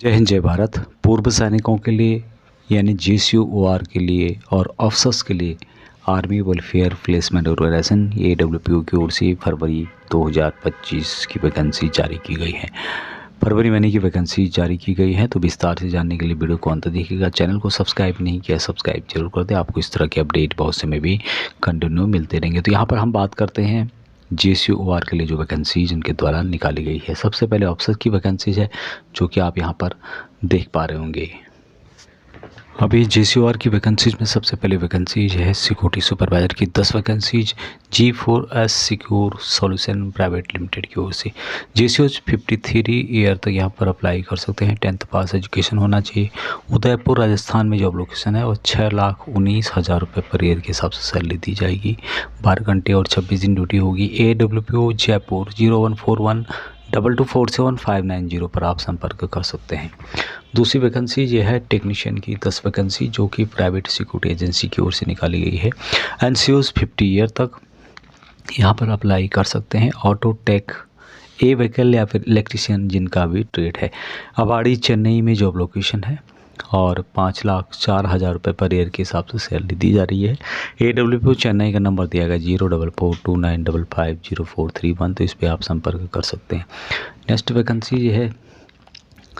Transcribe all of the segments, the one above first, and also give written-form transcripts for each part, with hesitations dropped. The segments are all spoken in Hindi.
जय हिंद जय भारत। पूर्व सैनिकों के लिए यानी JCOR के लिए और अफसर्स के लिए army welfare placement organization AWPO की ओर से फरवरी 2025 की वैकेंसी जारी की गई है। फरवरी महीने की वैकेंसी जारी की गई है, तो विस्तार से जानने के लिए वीडियो को अंत देखिएगा। चैनल को सब्सक्राइब नहीं किया, सब्सक्राइब जरूर कर दें। आपको इस तरह के अपडेट बहुत से में भी कंटिन्यू मिलते रहेंगे। तो यहाँ पर हम बात करते हैं JCOR के लिए जो वैकेंसीज इनके द्वारा निकाली गई है। सबसे पहले अफसर की वैकेंसीज है जो कि आप यहाँ पर देख पा रहे होंगे। अभी JCOR की वैकेंसीज में सबसे पहले वैकेंसीज है सिक्योरिटी सुपरवाइजर की 10 vacancies G4S secure solution private limited की ओर से। JCOR 53 ईयर तक यहाँ पर अप्लाई कर सकते हैं। 10th पास एजुकेशन होना चाहिए। उदयपुर राजस्थान में जॉब लोकेशन है और 6,19,000 रुपये पर ईयर के हिसाब से सैलरी दी जाएगी। 12 घंटे और 26 दिन ड्यूटी होगी। AWPO जयपुर 014122475990 पर आप संपर्क कर सकते हैं। दूसरी वैकेंसी ये है टेक्नीशियन की 10 वैकेंसी जो कि प्राइवेट सिक्योरिटी एजेंसी की ओर से निकाली गई है। NCOs 50 ईयर तक यहाँ पर अप्लाई कर सकते हैं। ऑटो टेक ए व्हीकल या फिर इलेक्ट्रीशियन जिनका भी ट्रेड है। अवाड़ी चेन्नई में जॉब लोकेशन है और 5,04,000 रुपये पर ईयर के हिसाब से सैलरी दी जा रही है। AWPO चेन्नई का नंबर दिया गया 0442955043 तो इस पर आप संपर्क कर सकते हैं। नेक्स्ट वैकेंसी ये है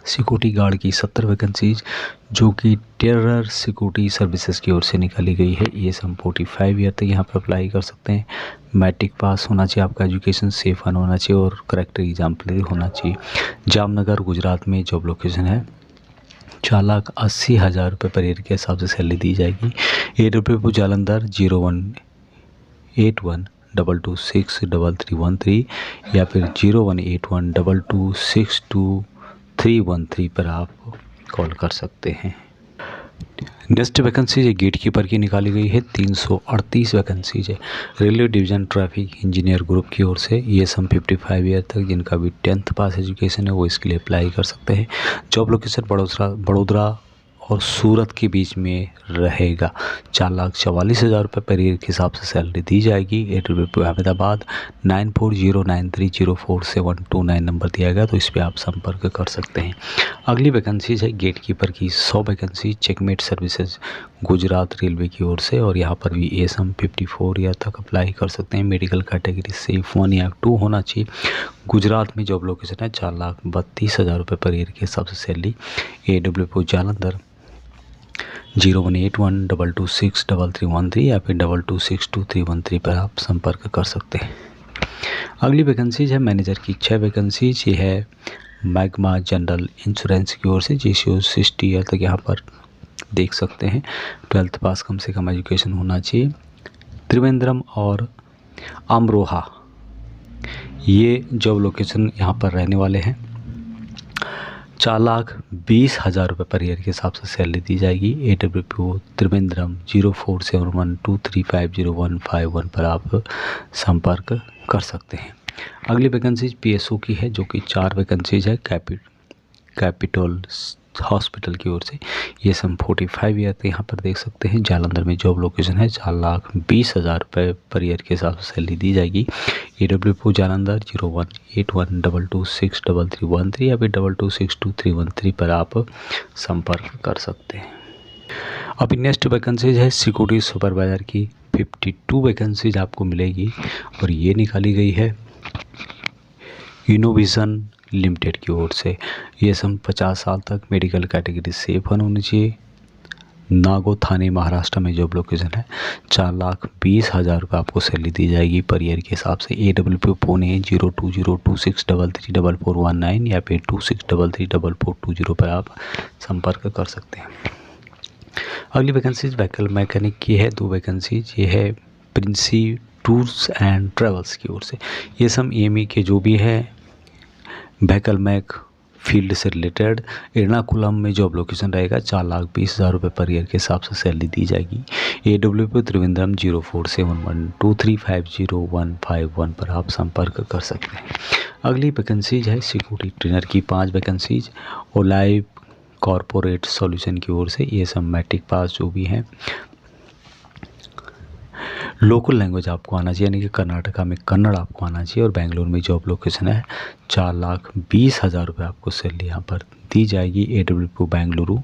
सिक्योरिटी गार्ड की 70 वैकेंसीज जो कि टेरर सिक्योरिटी सर्विसेज की ओर से निकाली गई है। ये सम 45 ईयर तक यहाँ पर अप्लाई कर सकते हैं। मैट्रिक पास होना चाहिए, आपका एजुकेशन सेफ होना चाहिए और करेक्टर एग्जाम्पलरी होना चाहिए। जामनगर गुजरात में जॉब लोकेशन है। 4,80,000 रुपये पर ईयर के हिसाब से सैलरी दी जाएगी। AWPO जालंधर 018122631313 या फिर 018122621313 पर आप कॉल कर सकते हैं। नेक्स्ट वैकेंसी ये गेट कीपर की निकाली गई है। 338 वैकेंसीज है। Railway division traffic engineer group की ओर से। ये सम 55 ईयर तक जिनका भी 10th पास एजुकेशन है वो इसके लिए अप्लाई कर सकते हैं। जॉब लोकेशन बड़ोदरा और सूरत के बीच में रहेगा। 4,44,000 रुपये पर ईयर के हिसाब से सैलरी दी जाएगी। AWPO अहमदाबाद 9409304729 नंबर दिया गया, तो इस पर आप संपर्क कर सकते हैं। अगली वैकेंसीज है गेट कीपर की 100 vacancy checkmate services Gujarat railway की ओर से और यहाँ पर भी ASM 54 ईयर तक अप्लाई कर सकते हैं। मेडिकल कैटेगरी से 1 या 2 होना चाहिए। गुजरात में जॉब लोकेशन है। 4,32,000 रुपये पर ईयर के हिसाब से सैलरी। AWPO जालंधर 018122631313 या फिर 22622313 पर आप संपर्क कर सकते हैं। अगली वैकेंसीज है मैनेजर की 6 वैकेंसीज। ये है मैग्मा जनरल इंश्योरेंस की ओर से। JCOR 60 ईयर तक यहाँ पर देख सकते हैं। 12th पास कम से कम एजुकेशन होना चाहिए। त्रिवेंद्रम और अमरोहा ये जॉब लोकेशन यहाँ पर रहने वाले हैं। 4,20,000 रुपये पर ईयर के हिसाब से सैलरी दी जाएगी। AWPO त्रिवेंद्रम 0471235015 पर आप संपर्क कर सकते हैं। अगली वैकेंसीज PSO की है जो कि 4 वैकेंसीज है कैपिटल हॉस्पिटल की ओर से। ये सम 45 ईयर तक यहाँ पर देख सकते हैं। जालंधर में जॉब लोकेशन है। 4,20,000 रुपये पर ईयर के हिसाब से सैलरी दी जाएगी। AWPO जालंधर 018122631313 या फिर 22622313 पर आप संपर्क कर सकते हैं। अभी नेक्स्ट वैकेंसीज है सिक्योरिटी सुपरवाइजर की 52 वैकेंसीज आपको मिलेगी और ये निकाली गई है इनोविजन लिमिटेड की ओर से। ये सम 50 साल तक मेडिकल कैटेगरी से 1 होनी चाहिए। नागो थाने महाराष्ट्र में जॉब लोकेशन है। 4,20,000 रुपये आपको सैलरी दी जाएगी पर ईयर के हिसाब से। AWPO पुणे 0202634419 या फिर 26334420 पर आप संपर्क कर सकते हैं। अगली वैकेंसीज व्हीकल मैकेनिक की है 2 वैकेंसीज। ये है प्रिंसी टूर्स एंड ट्रेवल्स की ओर से। ये सम EME के जो भी है व्हीकल मैक फील्ड से रिलेटेड एर्नाकुलम में जॉब लोकेशन रहेगा। 4,20,000 रुपये पर ईयर के हिसाब से सैलरी दी जाएगी। AWPO त्रिवेंद्रम 0471235015 पर आप संपर्क कर सकते हैं। अगली वैकेंसीज है सिक्योरिटी ट्रेनर की 5 वैकेंसीज और लाइव कॉरपोरेट सॉल्यूशन की ओर से। ये सब मैट्रिक पास जो भी हैं। लोकल लैंग्वेज आपको आना चाहिए, यानी कि कर्नाटका में कन्नड़ आपको आना चाहिए, और बेंगलुरु में जॉब लोकेशन है। 4,20,000 रुपये आपको सैलरी यहाँ पर दी जाएगी। AWP बेंगलुरु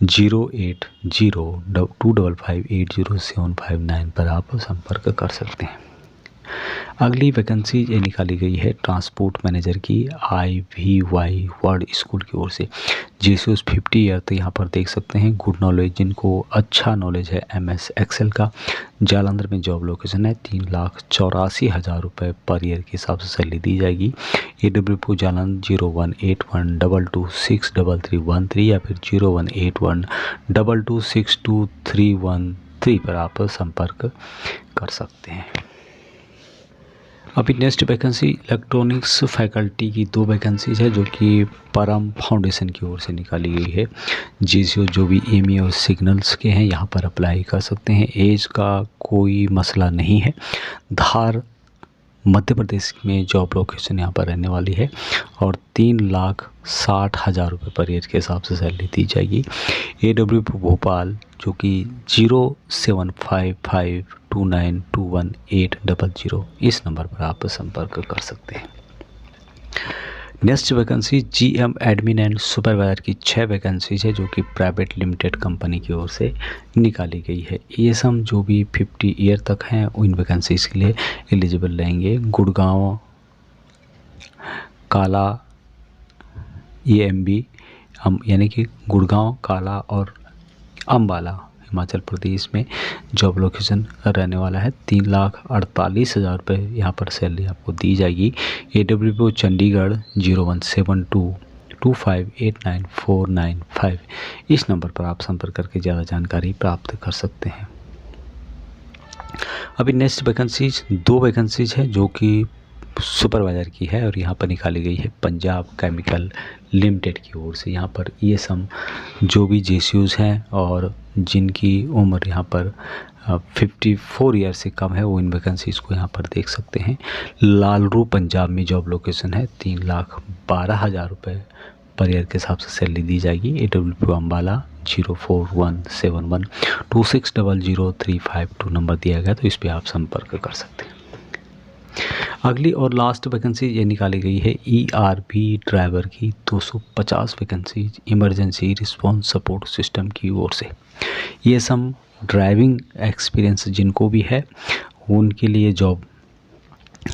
08022558079 पर आप संपर्क कर सकते हैं। अगली वैकेंसी ये निकाली गई है ट्रांसपोर्ट मैनेजर की IVY वर्ल्ड स्कूल की ओर से। GCOs 50 ईयर तक यहाँ पर देख सकते हैं। गुड नॉलेज, जिनको अच्छा नॉलेज है MS एक्सेल का। जालंधर में जॉब लोकेशन है। 3,84,000 रुपये पर ईयर के हिसाब से सैलरी दी जाएगी। AWP जालंधर 018122633313 या फिर 018122622313 पर आप संपर्क कर सकते हैं। अभी नेक्स्ट वैकेंसी इलेक्ट्रॉनिक्स फैकल्टी की 2 वैकेंसीज है जो कि परम फाउंडेशन की ओर से निकाली गई है। GCO जो भी EME और सिग्नल्स के हैं यहाँ पर अप्लाई कर सकते हैं। एज का कोई मसला नहीं है। धार मध्य प्रदेश में जॉब लोकेशन यहाँ पर रहने वाली है और 3,60,000 रुपये पर ईयर के हिसाब से सैलरी दी जाएगी। AWP भोपाल जो कि 0755292180 इस नंबर पर आप संपर्क कर सकते हैं। Next vacancy GM admin and supervisor की 6 वैकेंसीज है जो कि प्राइवेट लिमिटेड कंपनी की ओर से निकाली गई है। ये सब जो भी 50 ईयर तक हैं इन वैकेंसीज के लिए एलिजिबल रहेंगे। गुड़गांव, काला, EMB यानी कि गुड़गांव, काला और अम्बाला हिमाचल प्रदेश में जॉब लोकेशन रहने वाला है। 3,48,000 रुपये यहाँ पर सैलरी आपको दी जाएगी। AWP चंडीगढ़ 01722589,495 इस नंबर पर आप संपर्क करके ज़्यादा जानकारी प्राप्त कर सकते हैं। अभी नेक्स्ट वैकेंसीज 2 वैकेंसीज है जो कि सुपरवाइज़र की है और यहाँ पर निकाली गई है पंजाब केमिकल लिमिटेड की ओर से। यहाँ पर ये सब जो भी GCOs हैं और जिनकी उम्र यहाँ पर 54 ईयर से कम है वो इन वैकेंसीज़ को यहाँ पर देख सकते हैं। लालरू पंजाब में जॉब लोकेशन है। 3,12,000 रुपये पर ईयर के हिसाब से सैलरी दी जाएगी। AWP अम्बाला 041712600352 नंबर दिया गया तो इस पर आप संपर्क कर सकते हैं। अगली और लास्ट वैकेंसी ये निकाली गई है ERP ड्राइवर की 250 vacancy emergency response support system की ओर से। ये सब ड्राइविंग एक्सपीरियंस जिनको भी है उनके लिए जॉब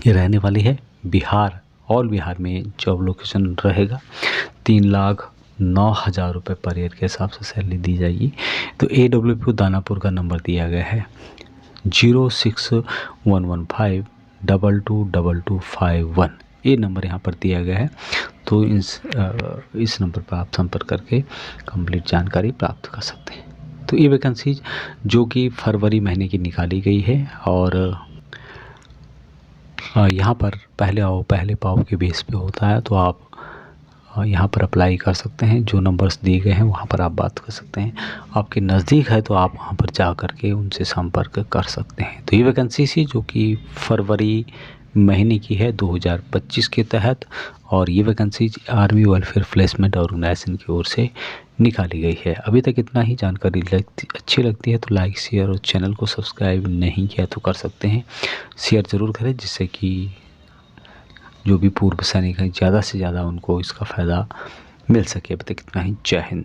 रहने वाली है। बिहार, ऑल बिहार में जॉब लोकेशन रहेगा। 3,09,000 रुपये पर ईयर के हिसाब से सैलरी दी जाएगी। तो AWP दानापुर का नंबर दिया गया है 06115222251 ये नंबर यहाँ पर दिया गया है। तो इस नंबर पर आप संपर्क करके कंप्लीट जानकारी प्राप्त कर सकते हैं। तो ये वैकेंसी जो कि फरवरी महीने की निकाली गई है और यहाँ पर पहले आओ पहले पाओ के बेस पे होता है। तो आप यहाँ पर अप्लाई कर सकते हैं। जो नंबर्स दिए गए हैं वहाँ पर आप बात कर सकते हैं। आपके नज़दीक है तो आप वहाँ पर जा कर के उनसे संपर्क कर सकते हैं। तो ये वैकेंसी थी जो कि फरवरी महीने की है 2025 के तहत और ये vacancy army welfare placement organization की ओर से निकाली गई है। अभी तक इतना ही। जानकारी अच्छी लगती है तो लाइक, शेयर और चैनल को सब्सक्राइब नहीं किया तो कर सकते हैं। शेयर ज़रूर करें जिससे कि जो भी पूर्व सैनिक हैं ज़्यादा से ज़्यादा उनको इसका फ़ायदा मिल सके। अभी तक इतना ही। जय हिंद।